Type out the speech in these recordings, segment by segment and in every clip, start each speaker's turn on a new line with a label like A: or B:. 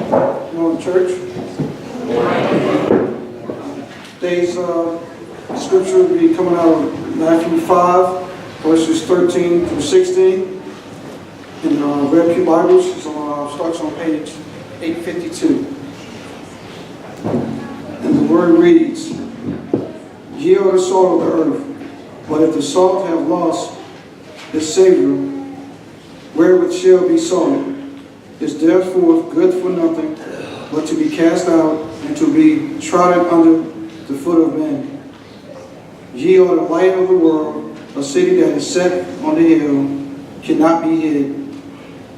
A: Morning, church. Today's scripture will be coming out of Matthew 5, verses 13 through 16. In Red Pew Bibles, it starts on page 852. And the word reads, "Ye are the salt of the earth, but if the salt have lost its savor, wherewith shall be salted? Is therefore good for nothing, but to be cast out and to be trodden under the foot of men. Ye are the light of the world. A city that is set on the hill cannot be hid.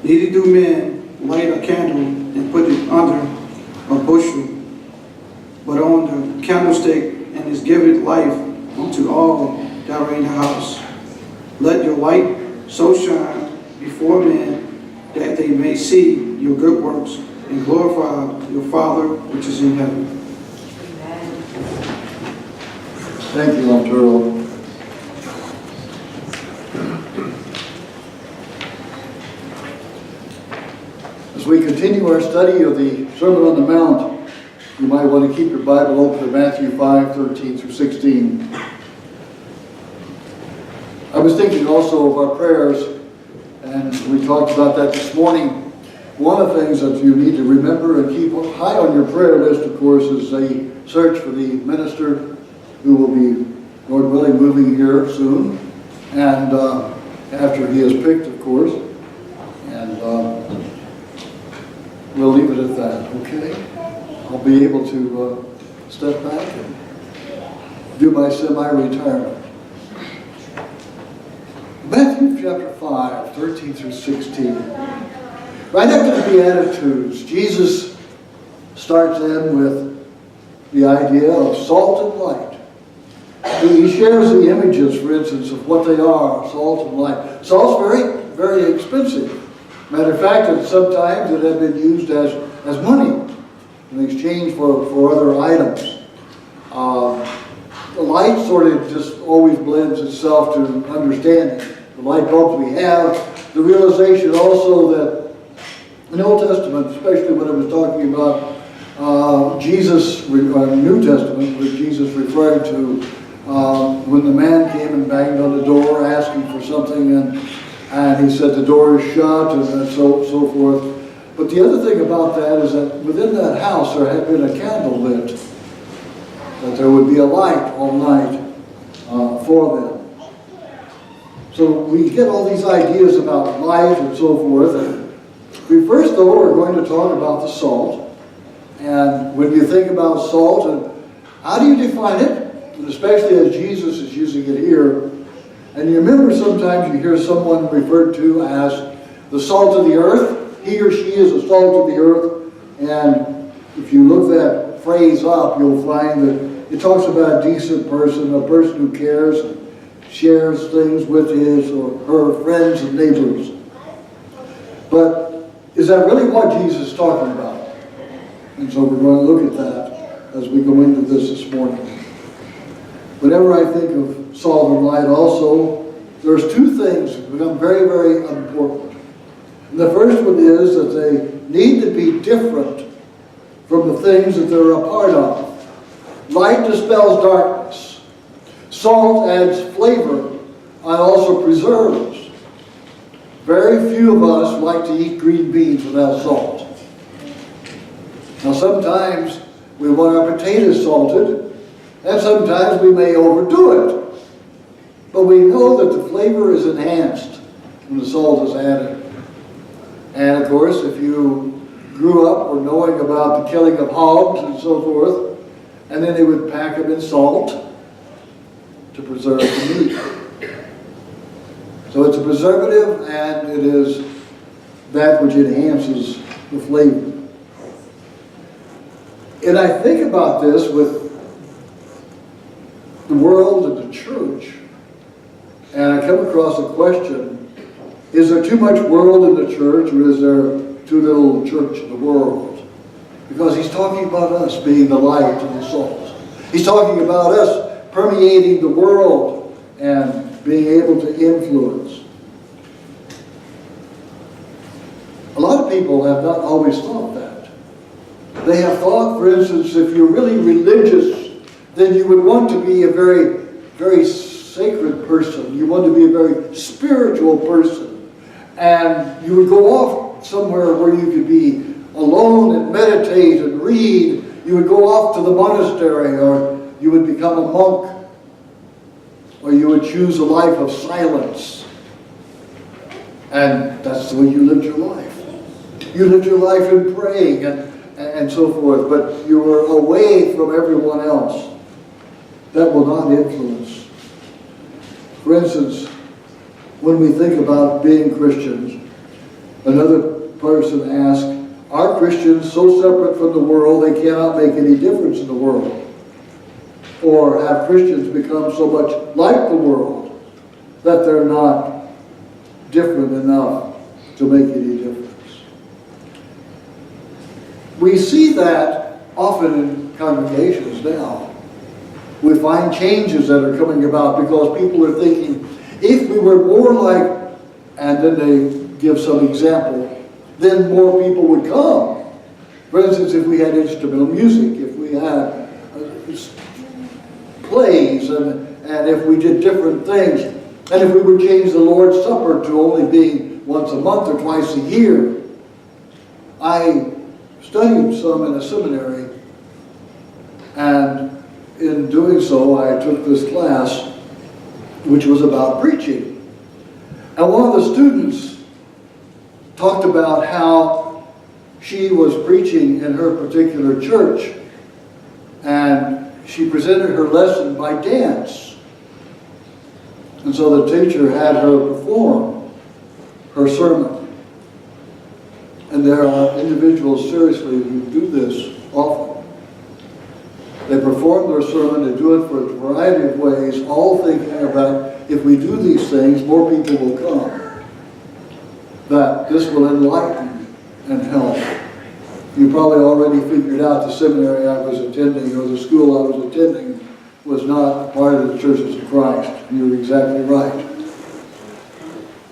A: Neither do men light a candle and put it under a bushel, but on the candlestick, and is given life unto all that are in the house. Let your light so shine before men, that they may see your good works and glorify your Father which is in heaven."
B: Thank you, Arturo. As we continue our study of the Sermon on the Mount, you might want to keep your Bible open to Matthew 5, 13 through 16. I was thinking also of our prayers, and we talked about that this morning. One of the things that you need to remember and keep high on your prayer list, of course, is a search for the minister who will be, Lord willing, moving here soon, and after he is picked, of course. And we'll leave it at that, okay? I'll be able to step back and do my semi-retirement. Matthew chapter 5, 13 through 16. Right after the Beatitudes, Jesus starts in with the idea of salt and light. He shares the images, for instance, of what they are, salt and light. Salt's very, very expensive. Matter of fact, sometimes it has been used as money in exchange for other items. The light sort of just always blends itself to understanding. The light bulbs we have, the realization also that in the Old Testament, especially when it was talking about Jesus, New Testament, with Jesus referring to when the man came and banged on the door asking for something, and he said the door is shut, and so forth. But the other thing about that is that within that house there had been a candle lit, that there would be a light all night for them. So we get all these ideas about light and so forth. We first, though, are going to talk about the salt. And when you think about salt, and how do you define it? And especially as Jesus is using it here. And you remember sometimes you hear someone referred to as the salt of the earth. He or she is the salt of the earth. And if you look that phrase up, you'll find that it talks about a decent person, a person who cares and shares things with his or her friends and neighbors. But is that really what Jesus is talking about? And so we're going to look at that as we go into this morning. Whenever I think of salt and light also, there's two things that become very, very important. And the first one is that they need to be different from the things that they're a part of. Light dispels darkness. Salt adds flavor and also preserves. Very few of us like to eat green beans without salt. Now sometimes we want our potatoes salted, and sometimes we may overdo it. But we know that the flavor is enhanced when the salt is added. And of course, if you grew up or knowing about the killing of hogs and so forth, and then they would pack them in salt to preserve the meat. So it's a preservative, and it is that which enhances the flavor. And I think about this with the world and the church, and I come across a question: is there too much world in the church, or is there too little church in the world? Because he's talking about us being the light and the salt. He's talking about us permeating the world and being able to influence. A lot of people have not always thought that. They have thought, for instance, if you're really religious, then you would want to be a very, very sacred person. You want to be a very spiritual person. And you would go off somewhere where you could be alone and meditate and read. You would go off to the monastery, or you would become a monk, or you would choose a life of silence. And that's the way you lived your life. You lived your life in praying and so forth, but you were away from everyone else. That will not influence. For instance, when we think about being Christians, another person asked, are Christians so separate from the world they cannot make any difference in the world? Or have Christians become so much like the world that they're not different enough to make any difference? We see that often in congregations now. We find changes that are coming about because people are thinking, if we were more like, and then they give some example, then more people would come. For instance, if we had instrumental music, if we had plays, and if we did different things, and if we would change the Lord's Supper to only being once a month or twice a year. I studied some in a seminary, and in doing so, I took this class which was about preaching. And one of the students talked about how she was preaching in her particular church, and she presented her lesson by dance. And so the teacher had her perform her sermon. And there are individuals, seriously, who do this often. They perform their sermon, they do it for a variety of ways, all thinking about, if we do these things, more people will come. That this will enlighten and help. You probably already figured out the seminary I was attending, or the school I was attending, was not part of the Churches of Christ. You're exactly right.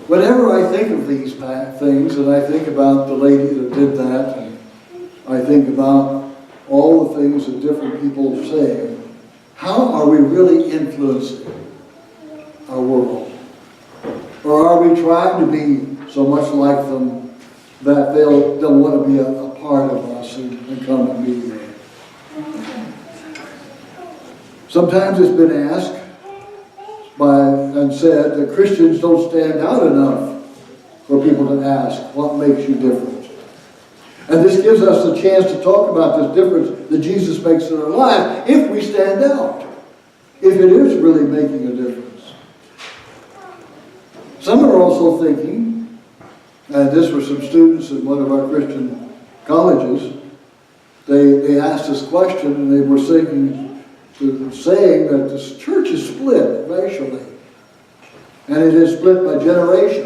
B: Whenever I think of these things, and I think about the lady that did that, and I think about all the things that different people are saying, how are we really influencing our world? Or are we trying to be so much like them that they'll want to be a part of us and come and be there? Sometimes it's been asked and said that Christians don't stand out enough for people to ask, what makes you different? And this gives us the chance to talk about this difference that Jesus makes in our life if we stand out, if it is really making a difference. Some are also thinking, and this were some students in one of our Christian colleges, they asked this question and they were saying that this church is split racially, and it is split by generations.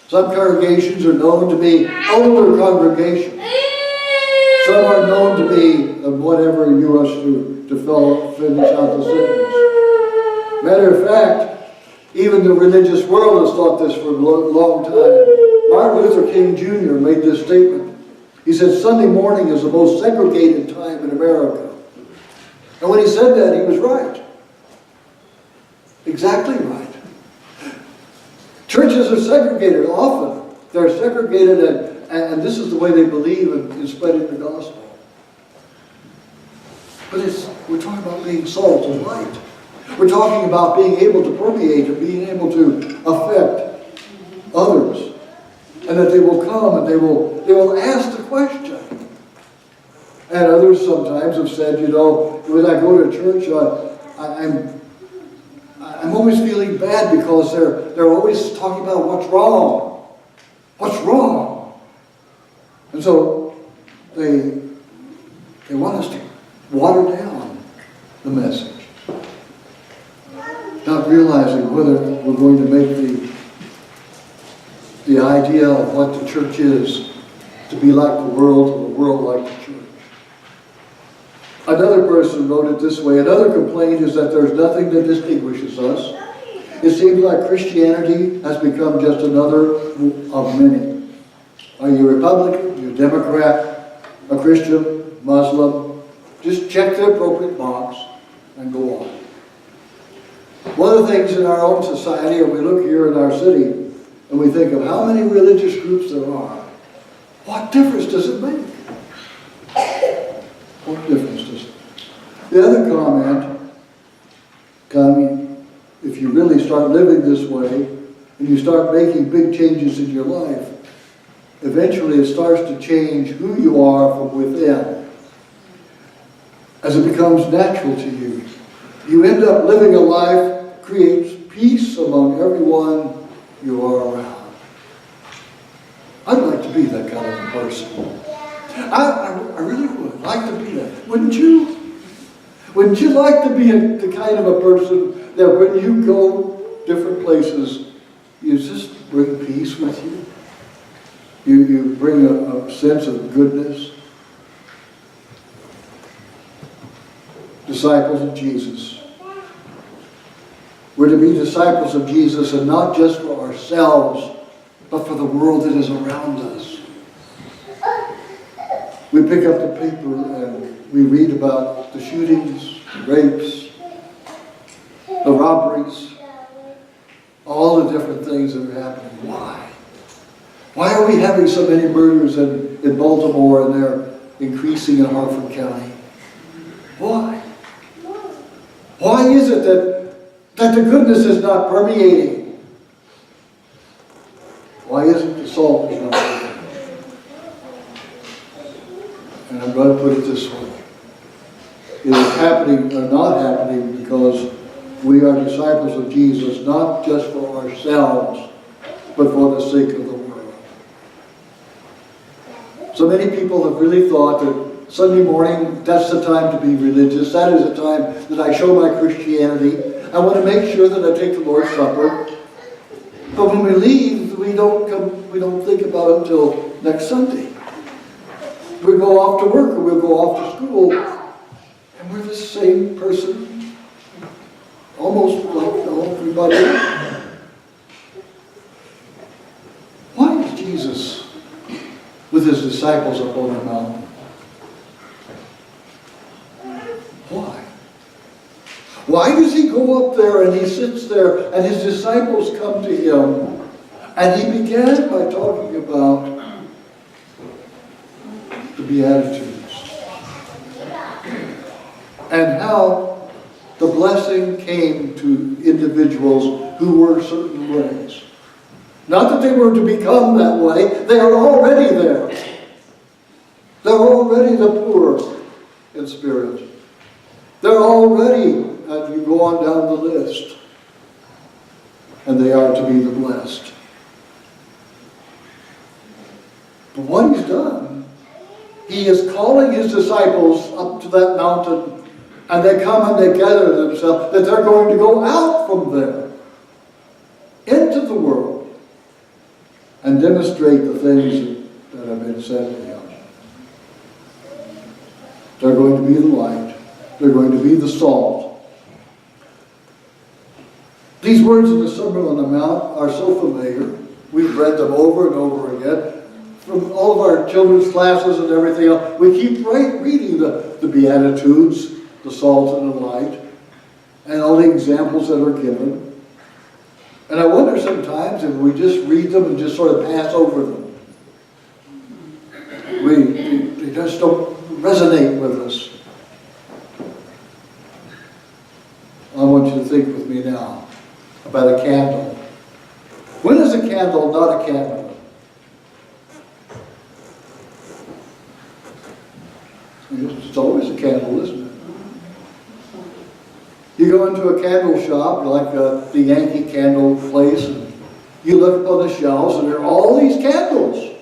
B: Some congregations are known to be older congregations. Some are known to be whatever you want to finish out the sentence. Matter of fact, even the religious world has thought this for a long time. Martin Luther King Jr. made this statement. He said, Sunday morning is the most segregated time in America. And when he said that, he was right. Exactly right. Churches are segregated often. They're segregated, and this is the way they believe in spreading the gospel. But we're talking about being salt and light. We're talking about being able to permeate and being able to affect others. And that they will come and they will ask the question. And others sometimes have said, when I go to church, I'm always feeling bad because they're always talking about what's wrong. What's wrong? And so they want us to water down the message, not realizing whether we're going to make the idea of what the church is to be like the world, or the world like the church. Another person wrote it this way. Another complaint is that there's nothing that distinguishes us. It seems like Christianity has become just another of many. Are you a Republican? Are you a Democrat? A Christian? Muslim, just check the appropriate box and go on. One of the things in our own society, and we look here in our city, and we think of how many religious groups there are. What difference does it make? What difference does it make? The other comment, if you really start living this way, and you start making big changes in your life, eventually it starts to change who you are from within. As it becomes natural to you. You end up living a life, creates peace among everyone you are around. I'd like to be that kind of a person. I really would like to be that. Wouldn't you? Wouldn't you like to be the kind of a person that when you go different places, you just bring peace with you? You bring a sense of goodness. Disciples of Jesus. We're to be disciples of Jesus, and not just for ourselves, but for the world that is around us. We pick up the paper and we read about the shootings, the rapes, the robberies, all the different things that are happening. Why? Why are we having so many murders in Baltimore, and they're increasing in Harford County? Why? Why is it that the goodness is not permeating? Why isn't the salt is not permeating? And I'm going to put it this way. It is happening or not happening because we are disciples of Jesus, not just for ourselves, but for the sake of the world. So many people have really thought that Sunday morning, that's the time to be religious. That is the time that I show my Christianity. I want to make sure that I take the Lord's Supper. But when we leave, we don't think about it until next Sunday. We go off to work, or we'll go off to school, and we're the same person, almost like everybody else. Why is Jesus with his disciples up on the mountain? Why? Why does he go up there and he sits there and his disciples come to him? And he began by talking about the Beatitudes and how the blessing came to individuals who were certain ways. Not that they were to become that way, they are already there. They're already the poor in spirit. They're already, and you go on down the list, and they are to be the blessed. But what he's done, he is calling his disciples up to that mountain, and they come and they gather themselves, that they're going to go out from there into the world and demonstrate the things that have been said to him. They're going to be the light. They're going to be the salt. These words in the Sermon on the Mount are so familiar. We've read them over and over again. From all of our children's classes and everything else, we keep reading the Beatitudes, the salt and the light, and all the examples that are given. And I wonder sometimes if we just read them and just sort of pass over them. They just don't resonate with us. I want you to think with me now about a candle. When is a candle not a candle? It's always a candle, isn't it? You go into a candle shop, like the Yankee Candle place, and you look up on the shelves, and there are all these candles.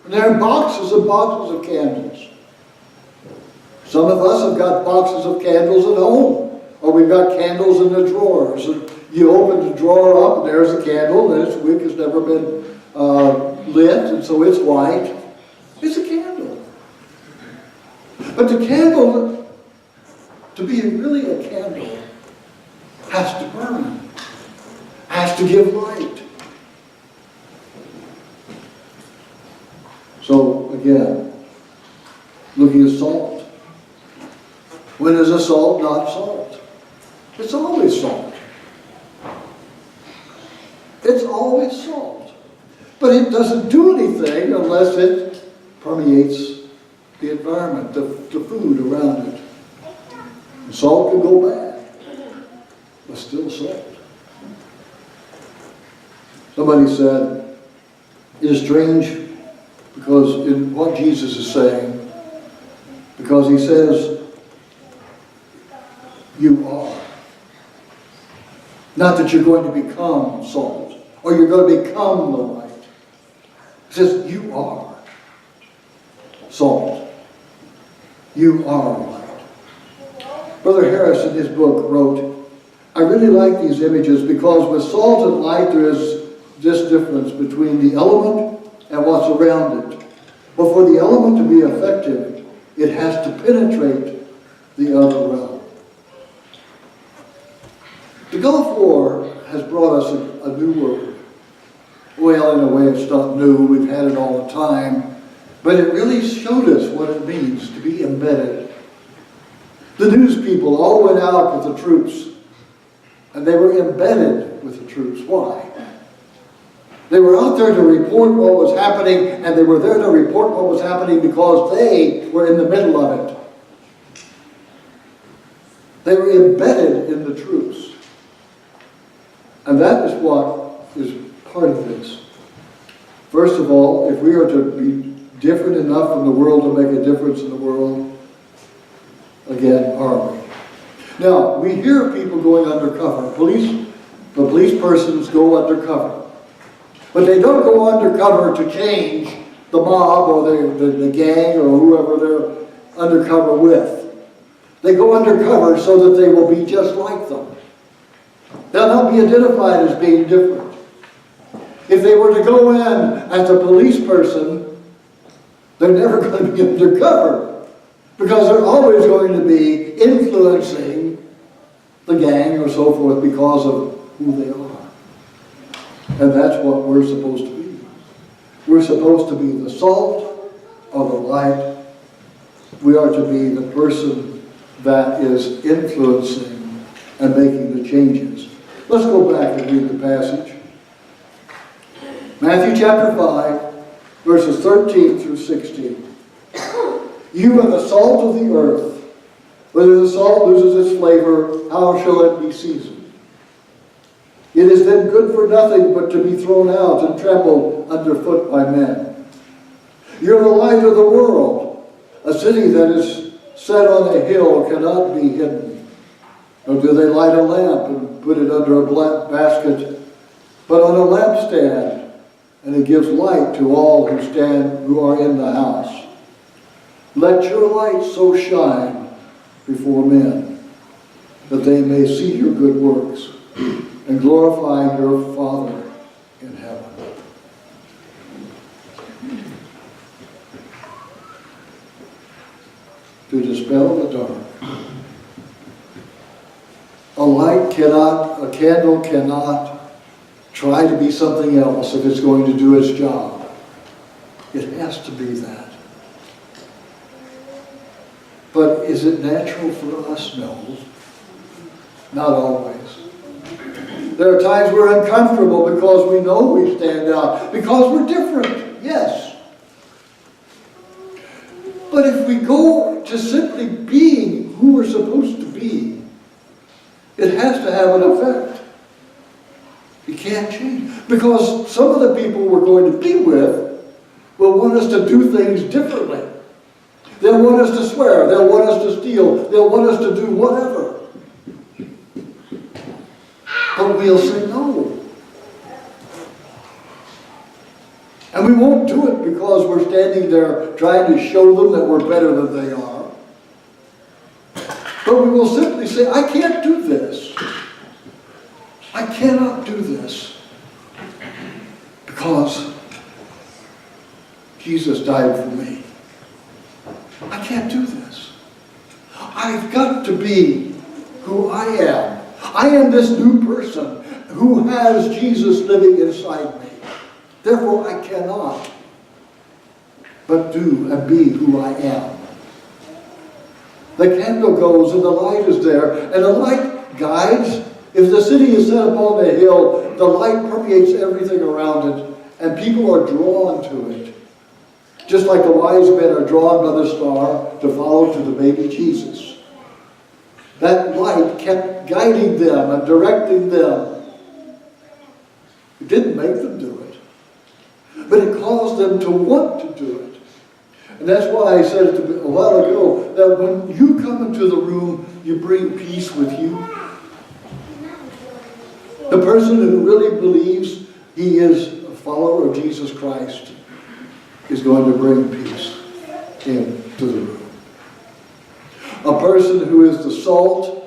B: And there are boxes and boxes of candles. Some of us have got boxes of candles at home. Or we've got candles in the drawers. And you open the drawer up, and there's a candle, and its wick has never been lit, and so it's white. It's a candle. But the candle, to be really a candle, has to burn, has to give light. So again, looking at salt. When is a salt not salt? It's always salt. It's always salt. But it doesn't do anything unless it permeates the environment, the food around it. Salt can go bad, but still salt. Somebody said, it is strange because in what Jesus is saying, because he says, you are. Not that you're going to become salt, or you're going to become the light. He says, you are salt. You are light. Brother Harris in his book wrote, I really like these images because with salt and light there is this difference between the element and what's around it. But for the element to be effective, it has to penetrate the other realm. The Gulf War has brought us a new word. Well, in a way it's not new, we've had it all the time, but it really showed us what it means to be embedded. The news people all went out with the troops, and they were embedded with the troops. Why? They were out there to report what was happening, and they were there to report what was happening because they were in the middle of it. They were embedded in the troops. And that is what is part of this. First of all, if we are to be different enough in the world to make a difference in the world, again, are we? Now, we hear people going undercover. The police persons go undercover. But they don't go undercover to change the mob or the gang or whoever they're undercover with. They go undercover so that they will be just like them. They'll not be identified as being different. If they were to go in as a police person, they're never going to be undercover because they're always going to be influencing the gang or so forth because of who they are. And that's what we're supposed to be. We're supposed to be the salt or the light. We are to be the person that is influencing and making the changes. Let's go back and read the passage. Matthew chapter 5, verses 13 through 16. You are the salt of the earth. Whether the salt loses its flavor, how shall it be seasoned? It is then good for nothing but to be thrown out and trampled underfoot by men. You're the light of the world. A city that is set on a hill cannot be hidden. Nor do they light a lamp and put it under a basket, but on a lampstand, and it gives light to all who are in the house. Let your light so shine before men, that they may see your good works and glorify your Father in heaven. To dispel the dark. A candle cannot try to be something else if it's going to do its job. It has to be that. But is it natural for us? No. Not always. There are times we're uncomfortable because we know we stand out, because we're different, yes. But if we go to simply being who we're supposed to be, it has to have an effect. You can't change. Because some of the people we're going to be with will want us to do things differently. They'll want us to swear. They'll want us to steal. They'll want us to do whatever. But we'll say no. And we won't do it because we're standing there trying to show them that we're better than they are. But we will simply say, I can't do this. I cannot do this. Because Jesus died for me. I can't do this. I've got to be who I am. I am this new person who has Jesus living inside me. Therefore, I cannot but do and be who I am. The candle goes and the light is there, and the light guides. If the city is set upon a hill, the light permeates everything around it, and people are drawn to it. Just like the wise men are drawn by the star to follow to the baby Jesus. That light kept guiding them and directing them. It didn't make them do it, but it caused them to want to do it. And that's why I said a while ago that when you come into the room, you bring peace with you. The person who really believes he is a follower of Jesus Christ is going to bring peace into the room. A person who is the salt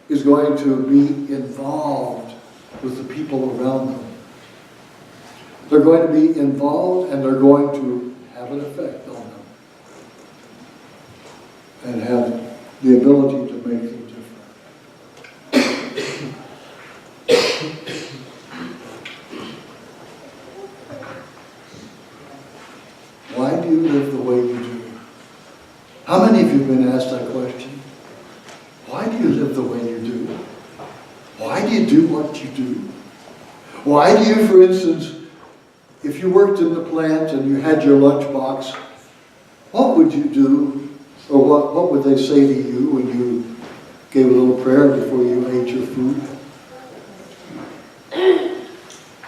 B: is going to be involved with the people around them. They're going to be involved and they're going to have an effect on them and have the ability to make them different. Why do you live the way you do? How many of you have been asked that question? Why do you live the way you do? Why do you do what you do? Why do you, for instance, if you worked in the plant and you had your lunchbox, what would you do, or what would they say to you when you gave a little prayer before you ate your food?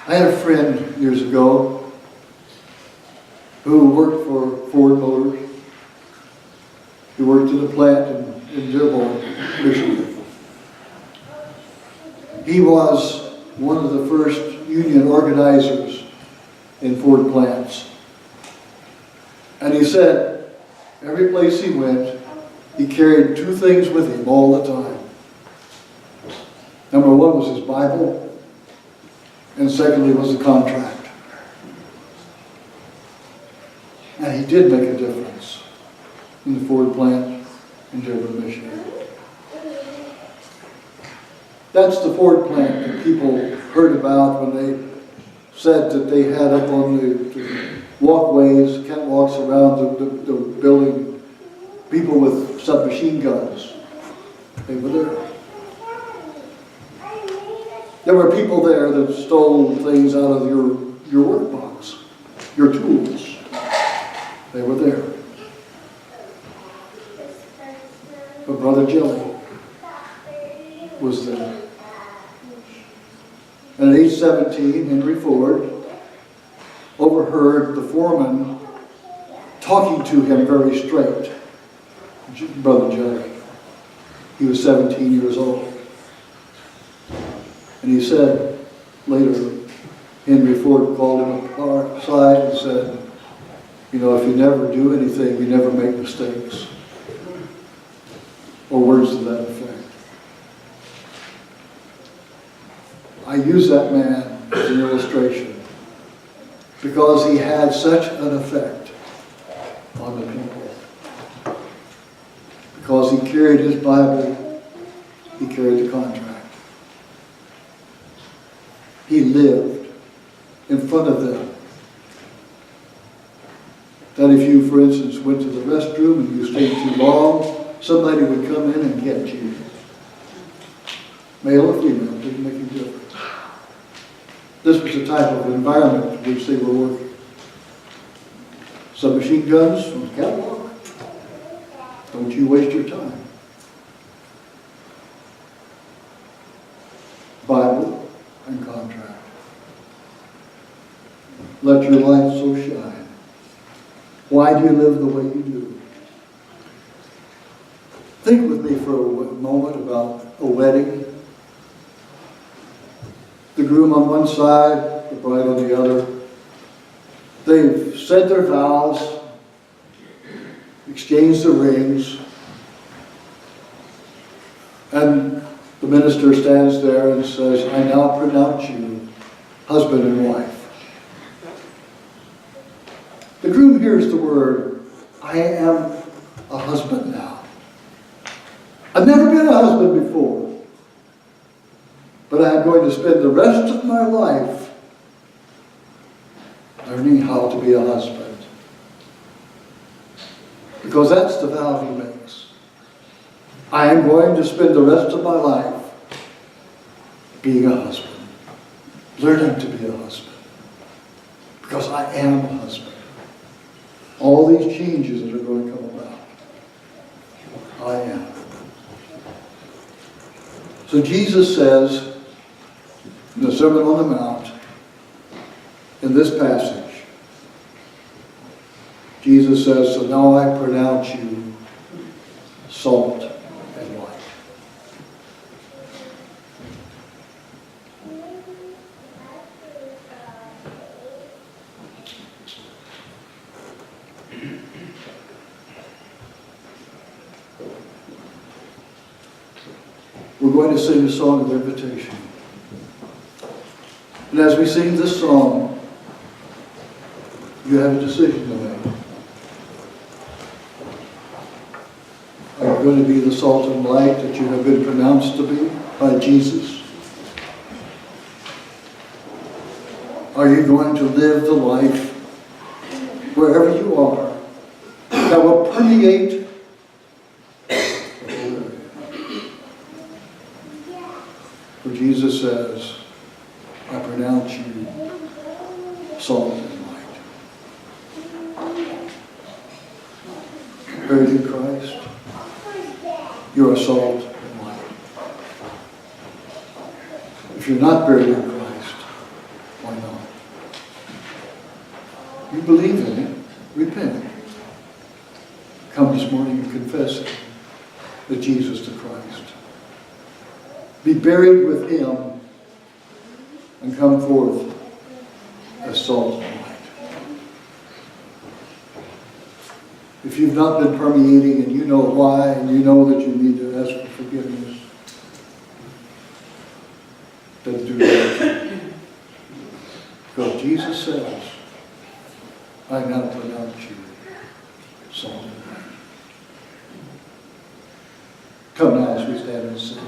B: I had a friend years ago who worked for Ford Motors. He worked in a plant in Dearborn, Michigan. He was one of the first union organizers in Ford plants. And he said, every place he went, he carried two things with him all the time. Number one was his Bible, and secondly was the contract. And he did make a difference in the Ford plant in Dearborn, Michigan. That's the Ford plant that people heard about when they said that they had up on the walkways, catwalks around the building, people with submachine guns. They were there. There were people there that stole things out of your workbox, your tools. They were there. But Brother Jelly was there. And at age 17, Henry Ford overheard the foreman talking to him very straight. Brother Jelly. He was 17 years old. And he said, later, Henry Ford called him aside and said, you know, if you never do anything, you never make mistakes. Or words to that effect. I use that man as an illustration because he had such an effect on the people. Because he carried his Bible, he carried the contract. He lived in front of them. That if you, for instance, went to the restroom and you stayed too long, somebody would come in and get you. Male or female, didn't make any difference. This was the type of environment in which they were working. Submachine guns on the catwalk. Don't you waste your time. Bible and contract. Let your light so shine. Why do you live the way you do? Think with me for a moment about a wedding. The groom on one side, the bride on the other. They've said their vows, exchanged the rings, and the minister stands there and says, I now pronounce you husband and wife. The groom hears the word, I am a husband now. I've never been a husband before, but I'm going to spend the rest of my life learning how to be a husband. Because that's the vow he makes. I am going to spend the rest of my life being a husband, learning to be a husband, because I am a husband. All these changes that are going to come about, I am. So Jesus says in the Sermon on the Mount, in this passage, Jesus says, so now I pronounce you salt and light. We're going to sing a song of invitation. And as we sing this song, you have a decision to make. Are you going to be the salt and light that you have been pronounced to be by Jesus? Are you going to live the life wherever you are that will permeate the whole area? For Jesus says, I pronounce you salt and light. Buried in Christ, you're a salt and light. If you're not buried in Christ, why not? You believe in it, repent. Come this morning and confess that Jesus the Christ. Be buried with Him and come forth as salt and light. If you've not been permeating and you know why and you know that you need to ask for forgiveness, then do that. Because Jesus says, I now pronounce you salt and light. Come now as we stand and sing.